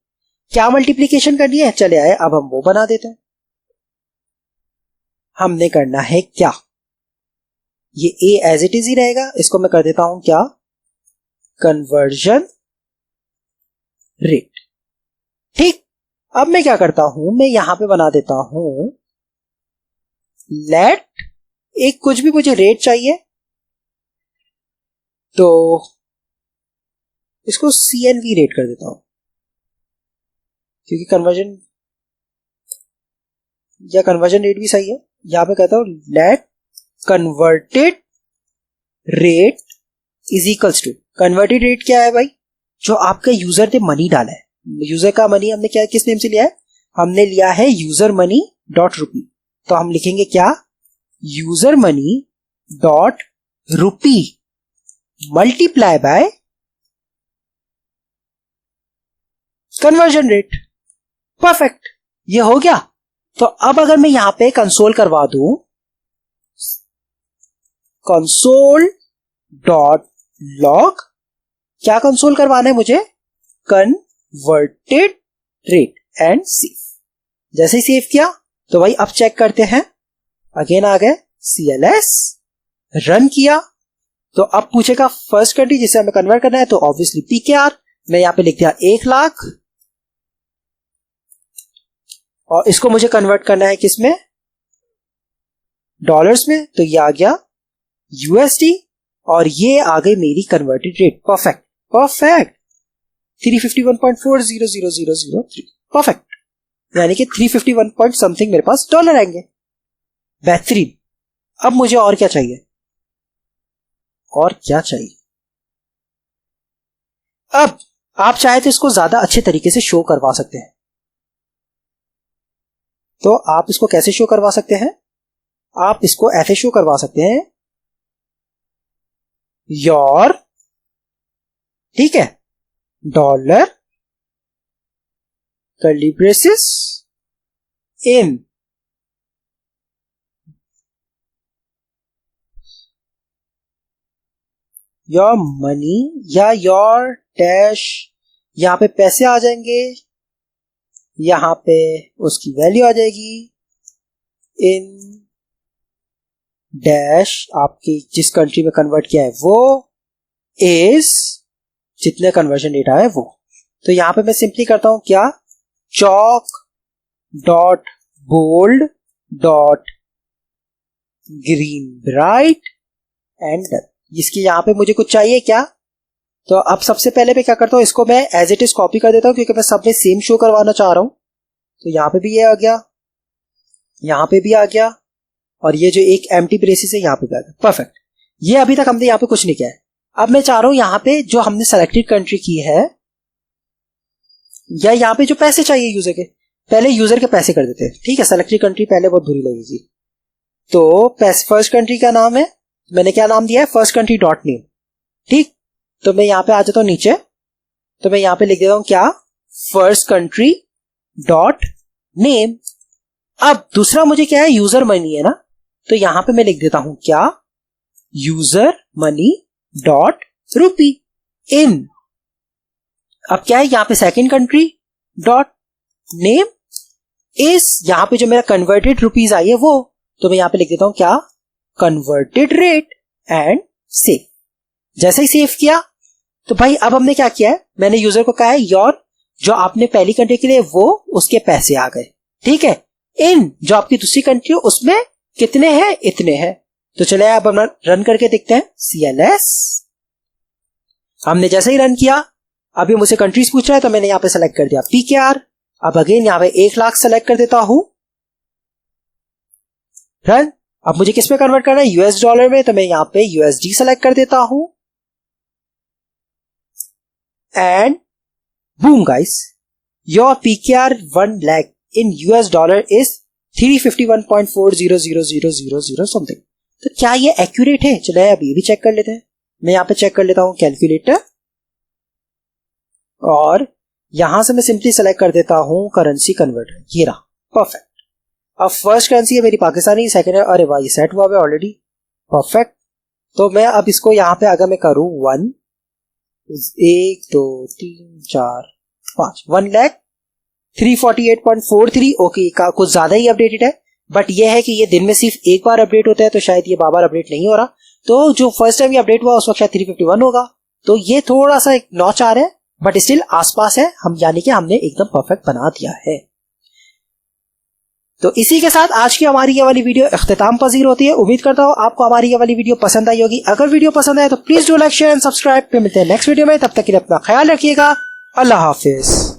क्या मल्टीप्लिकेशन करनी है, चले आए, अब हम वो बना देते हैं। हमने करना है क्या, ये A एज इट इज ही रहेगा, इसको मैं कर देता हूं क्या, कन्वर्जन रेट। ठीक, अब मैं क्या करता हूं, मैं यहां पे बना देता हूं लेट, एक कुछ भी मुझे रेट चाहिए, तो इसको CNV रेट कर देता हूं, क्योंकि कन्वर्जन रेट भी सही है। यहां पे कहता हूं let converted rate is equals to, converted rate क्या है भाई, जो आपका यूजर ने मनी डाला है। यूजर का मनी हमने क्या, किस नेम से लिया है, हमने लिया है यूजर मनी डॉट रुपी। तो हम लिखेंगे क्या, user money dot rupee multiply by conversion rate. Perfect, ये हो गया। तो अब अगर मैं यहां पे कंसोल करवा दूं, कंसोल डॉट लॉग, क्या कंसोल करवाना है मुझे, कन्वर्टेड रेट एंड सेव। जैसे ही सेव किया, तो भाई अब चेक करते हैं, अगेन आ गए CLS, रन किया, तो अब पूछेगा फर्स्ट कंट्री जिसे हमें कन्वर्ट करना है, तो ऑब्वियसली PKR। मैं यहां पे लिख दिया 1,00,000, और इसको मुझे कन्वर्ट करना है किसमें, डॉलर्स में, तो ये आ गया USD, और ये आ गई मेरी कन्वर्टेड रेट। परफेक्ट, 351.400003, परफेक्ट, यानी कि 351 पॉइंट समथिंग मेरे पास डॉलर आएंगे। बेहतरीन। अब मुझे और क्या चाहिए, अब आप चाहे तो इसको ज्यादा अच्छे तरीके से शो करवा सकते हैं। तो आप इसको कैसे शो करवा सकते हैं, आप इसको ऐसे शो करवा सकते हैं, योर, ठीक है, dollar curly braces in your money या योर डैश, यहाँ पे पैसे आ जाएंगे, यहाँ पे उसकी वैल्यू आ जाएगी इन डैश, आपकी जिस कंट्री में कन्वर्ट किया है वो इज जितने कन्वर्जन डेटा है वो। तो यहां पे मैं सिंपली करता हूं क्या, chalk dot bold dot green bright and done. इसकी यहां पे मुझे कुछ चाहिए क्या, तो अब सबसे पहले मैं क्या करता हूं, इसको मैं एज इट इज कॉपी कर देता हूं क्योंकि मैं सब में सेम शो करवाना चाह रहा हूं। तो यहां पे भी ये आ गया, यहां पे भी आ गया, और ये जो एक एम्प्टी ब्रेसेस है यहाँ पे आ गया। परफेक्ट। ये अभी तक हमने यहाँ पे कुछ नहीं किया है। अब मैं चाह रहा हूं यहाँ पे जो हमने सेलेक्टेड कंट्री की है, या यहाँ पे जो पैसे चाहिए यूजर के, पहले यूजर के पैसे कर देते हैं। ठीक है, सेलेक्टेड कंट्री पहले बहुत बुरी लगेगी। तो फर्स्ट कंट्री का नाम है, मैंने क्या नाम दिया है, फर्स्ट कंट्री डॉट नेम। ठीक, तो मैं यहाँ पे आ जाता हूं नीचे, तो मैं यहाँ पे लिख देता हूं क्या, फर्स्ट कंट्री डॉट नेम। अब दूसरा मुझे क्या है, यूजर मनी है ना, तो यहां पे मैं लिख देता हूं क्या, यूजर मनी डॉट रूपी इन। अब क्या है, यहां पे सेकंड कंट्री डॉट नेम इस, यहां पे जो मेरा कन्वर्टेड रुपीज आई है वो, तो मैं यहां पे लिख देता हूं क्या, कन्वर्टेड रेट एंड सेव। जैसे ही सेव किया तो भाई अब हमने क्या किया है, मैंने यूजर को कहा है योर जो आपने पहली कंट्री के लिए वो उसके पैसे आ गए। ठीक है, इन जो आपकी दूसरी कंट्री है उसमें कितने हैं, इतने हैं। तो चले अब हम रन करके देखते हैं, CLS। हमने जैसे ही रन किया, अभी मुझे कंट्रीज पूछ रहा है, तो मैंने यहां पे सेलेक्ट कर दिया PKR। अब अगेन यहां पे 1 लाख सेलेक्ट कर देता हूं, रन। अब मुझे किस में कन्वर्ट करना है, US डॉलर में, तो मैं यहां पे USD सेलेक्ट कर देता हूं and boom guys, your PKR 1 lakh in US dollar is 351.400000 something. तो क्या ये एक्यूरेट है, चले अब ये भी चेक कर लेते हैं। मैं यहां पे चेक कर लेता हूं कैलकुलेटर, और यहां से मैं सिंपली सेलेक्ट कर देता हूं करेंसी कन्वर्टर, ये रहा, परफेक्ट। अब फर्स्ट करेंसी है मेरी पाकिस्तानी, सेकंड है, अरे वाह ये सेट हुआ है ऑलरेडी, परफेक्ट। तो मैं अब इसको यहां पे अगर मैं करूं 1 1 2 3 4 5 1,348,43, ओके, का कुछ ज्यादा ही अपडेटेड है, बट ये है कि ये दिन में सिर्फ एक बार अपडेट होता है, तो शायद ये बार अपडेट नहीं हो रहा। तो जो फर्स्ट टाइम ये अपडेट हुआ उस वक्त शायद 351 होगा, तो ये थोड़ा सा एक नॉच आ रहा है, बट स्टिल आसपास है हम, यानी कि हमने एकदम परफेक्ट बना दिया है। तो इसी के साथ आज की हमारी ये वाली वीडियो इख्तिताम पजीर होती है। उम्मीद करता हूँ आपको हमारी ये वाली वीडियो पसंद आई होगी। अगर वीडियो पसंद आए तो please do like, share and subscribe. फिर मिलते हैं नेक्स्ट वीडियो में, तब तक के लिए अपना ख्याल रखिएगा। अल्लाह हाफिज।